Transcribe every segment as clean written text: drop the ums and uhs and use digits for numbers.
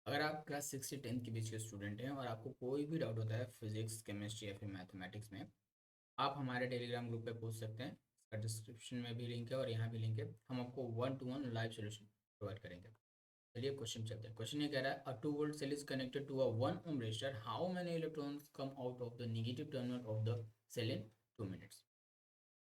अगर आप क्लास 6 से 10th के बीच के स्टूडेंट हैं और आपको कोई भी डाउट होता है फिजिक्स, केमिस्ट्री या फिर मैथमेटिक्स में, आप हमारे टेलीग्राम ग्रुप पे पूछ सकते हैं। इसका डिस्क्रिप्शन में भी लिंक है और यहाँ भी लिंक है। हम आपको 1-to-1 लाइव सोल्यूशन प्रोवाइड करेंगे। चलिए क्वेश्चन चलते हैं। क्वेश्चन ये कह रहा है, a 2 volt cell is connected to a 1 ohm resistor, how many electrons come out of the negative terminal of the cell in 2 minutes.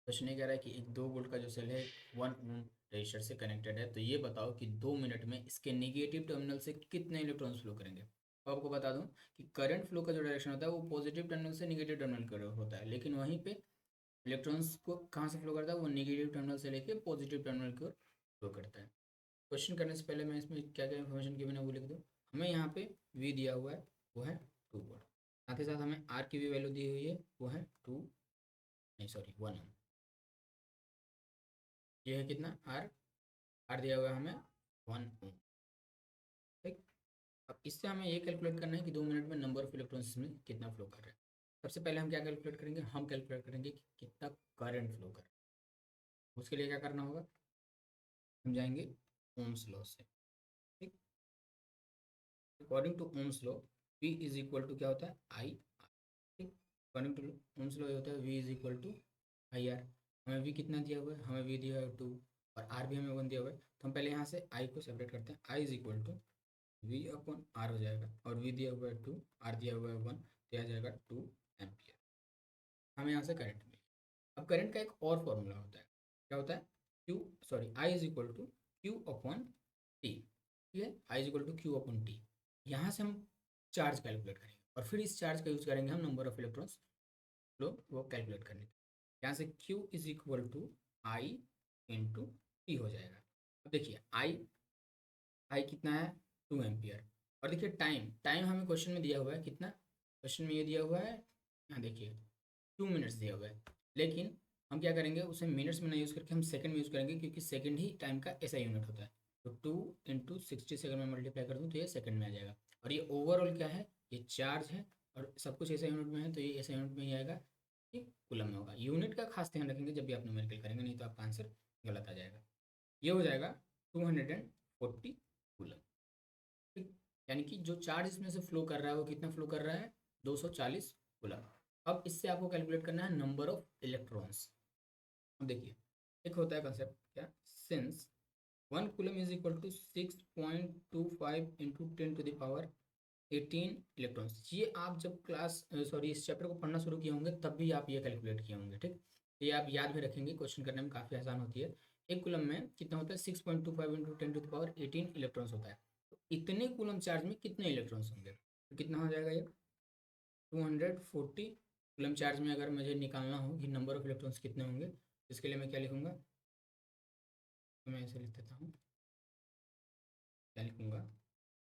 Question ये कह रहा है कि एक 2 वोल्ट का जो सेल है 1 ओम रजिस्टर से कनेक्टेड है, तो ये बताओ कि 2 मिनट में इसके नेगेटिव टर्मिनल से कितने इलेक्ट्रॉन्स फ्लो करेंगे। तो आपको बता दूं कि करंट फ्लो का जो डायरेक्शन होता है वो पॉजिटिव टर्मिनल से नेगेटिव टर्मिनल की ओर होता है, लेकिन वहीं पे इलेक्ट्रॉन्स को कहाँ से फ्लो करता है, वो नेगेटिव टर्मिनल से लेके पॉजिटिव टर्मिनल की ओर फ्लो करता है। क्वेश्चन करने से पहले मैं इसमें क्या क्या इन्फॉर्मेशन गिवन है वो लिख दूँ। हमें यहाँ पे वी दिया हुआ है, वो है 2 वोल्ट। साथ ही साथ हमें आर की भी वैल्यू दी हुई है, वो है 1 ओम। ये है कितना आर, आर दिया हुआ है हमें 1 ओम। ठीक। अब इससे हमें ये कैलकुलेट करना है कि 2 मिनट में नंबर ऑफ इलेक्ट्रॉन्स में कितना फ्लो कर रहा है। सबसे पहले हम क्या कैलकुलेट करेंगे, हम कैलकुलेट करेंगे कि कितना करंट फ्लो कर रहा है। उसके लिए क्या करना होगा, हम जाएंगे ओम्स लॉ से। ठीक। According to Ohm's law V is equal to क्या होता है आई आर। ठीक। अकॉर्डिंग टू ओम्स लॉ ये होता है V is equal to I R. हमें V कितना दिया हुआ है, हमें V दिया हुआ है 2 और R भी हमें 1 दिया हुआ है। तो हम पहले यहाँ से I को सेपरेट करते हैं। I is equal to V/R हो जाएगा और V दिया हुआ है 2, R दिया हुआ है 1, तो आ जाएगा 2 एम्पियर। हमें यहाँ से करंट मिले। अब करंट का एक और फॉर्मूला होता है, क्या होता है, I is equal to Q/T। ठीक है, I is equal to Q/T। यहाँ से हम चार्ज कैलकुलेट करेंगे और फिर इस चार्ज का यूज़ करेंगे हम नंबर ऑफ इलेक्ट्रॉन्स फ्लो वो कैलकुलेट करने के लिए। यहाँ से Q is equal to I into T हो जाएगा। अब देखिए आई कितना है 2 एम्पियर। और देखिए टाइम टाइम हमें क्वेश्चन में दिया हुआ है कितना, क्वेश्चन में ये दिया हुआ है, यहाँ देखिए 2 मिनट्स दिया हुआ है। लेकिन हम क्या करेंगे, उसे मिनट्स में नहीं यूज़ करके हम सेकंड में यूज़ करेंगे, क्योंकि सेकंड ही टाइम का ऐसा यूनिट होता है। तो 2 × 60 सेकंड में मल्टीप्लाई कर दूँ तो ये सेकंड में आ जाएगा। और ये ओवरऑल क्या है, ये चार्ज है और सब कुछ ऐसा यूनिट में है, तो ये ऐसा यूनिट में ही आएगा, ये कूलम में होगा। यूनिट का खास ध्यान रखेंगे जब भी आप न्यूमेरिकल करेंगे, नहीं तो आपका आंसर गलत आ जाएगा। ये हो जाएगा 240 कूलम। ठीक। यानी कि जो चार्ज इसमें से फ्लो कर रहा है वो कितना फ्लो कर रहा है, 240 कूलम। अब इससे आपको कैलकुलेट करना है नंबर ऑफ इलेक्ट्रॉन्स। अब देखिए एक होता है कंसेप्ट क्या, since 1 coulomb is equal to 6.25 into 10⁻18 electrons. ये आप जब इस चैप्टर को पढ़ना शुरू किए होंगे तब भी आप ये कैलकुलेट किए होंगे। ठीक। ये आप याद भी रखेंगे, क्वेश्चन करने में काफ़ी आसान होती है। एक कूलम में कितना होता है, 6.25 इंटू 10⁻18 इलेक्ट्रॉन्स होता है। तो इतने कूलम चार्ज में कितने इलेक्ट्रॉन्स होंगे, तो कितना हो जाएगा ये 240 कूलम चार्ज में। अगर मुझे निकालना हो कि नंबर ऑफ इलेक्ट्रॉन्स कितने होंगे, तो इसके लिए मैं क्या लिखूंगा, तो मैं ऐसे लिख देता हूँ, क्या लिखूंगा,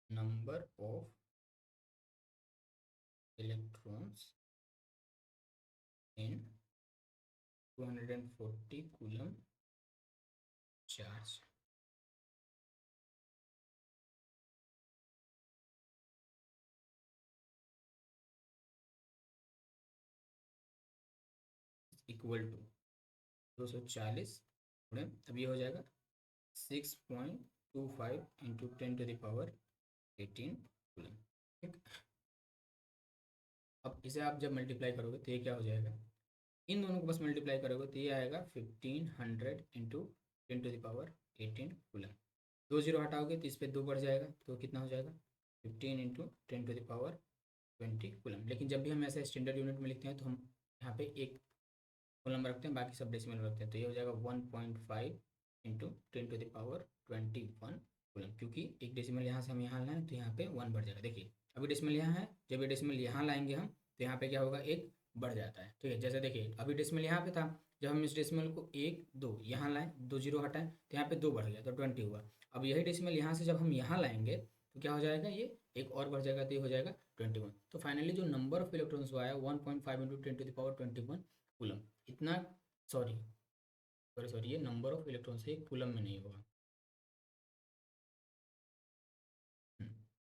number of electrons in 240 coulomb charge equal to 240 गुणे, अब ये हो जाएगा 6.25 इंटू 10⁻18 कूलम। ठीक। अब इसे आप जब मल्टीप्लाई करोगे तो ये क्या हो जाएगा, इन दोनों को बस मल्टीप्लाई करोगे तो ये आएगा 1500 इंटू 10⁻18 कूलम। 2 जीरो हटाओगे तो इस पर 2 बढ़ जाएगा, तो कितना हो जाएगा 15 इंटू 10⁻20 कूलम। लेकिन जब भी हम ऐसे स्टैंडर्ड यूनिट में लिखते हैं तो हम यहाँ पे एक कूलम रखते हैं, बाकी सब डेसिमल रखते हैं। तो ये हो जाएगा 1.5 इंटू 10⁻21 कूलम, क्योंकि एक डेसिमल यहाँ से हम यहाँ लाएँ तो यहाँ पे 1 बढ़ जाएगा। देखिए अभी डेसिमल यहाँ है, जब ये डेसिमल यहाँ लाएंगे हम तो यहाँ पे क्या होगा, एक बढ़ जाता है। ठीक है, जैसे देखिए अभी डेसिमल यहाँ पे था, जब हम इस डेसिमल को 1 2 यहाँ लाएँ, 2 जीरो हटाएं तो यहाँ पे 2 बढ़ गया तो 20 हुआ। अब यही डेसिमल यहाँ से जब हम यहाँ लाएंगे तो क्या हो जाएगा, ये एक और बढ़ जाएगा तो ये हो जाएगा 21। तो फाइनली जो नंबर ऑफ इलेक्ट्रॉन्स हुआ है 1.5 इंटू 10⁻21 कूलम। इतना, सॉरी सॉरी सॉरी, ये नंबर ऑफ इलेक्ट्रॉन्स है, कूलम में नहीं होगा।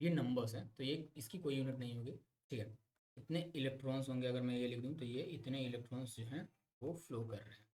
ये नंबर्स हैं तो ये इसकी कोई यूनिट नहीं होगी। ठीक है, इतने इलेक्ट्रॉन्स होंगे, अगर मैं ये लिख दूँ तो ये इतने इलेक्ट्रॉन्स जो हैं वो फ्लो कर रहे हैं।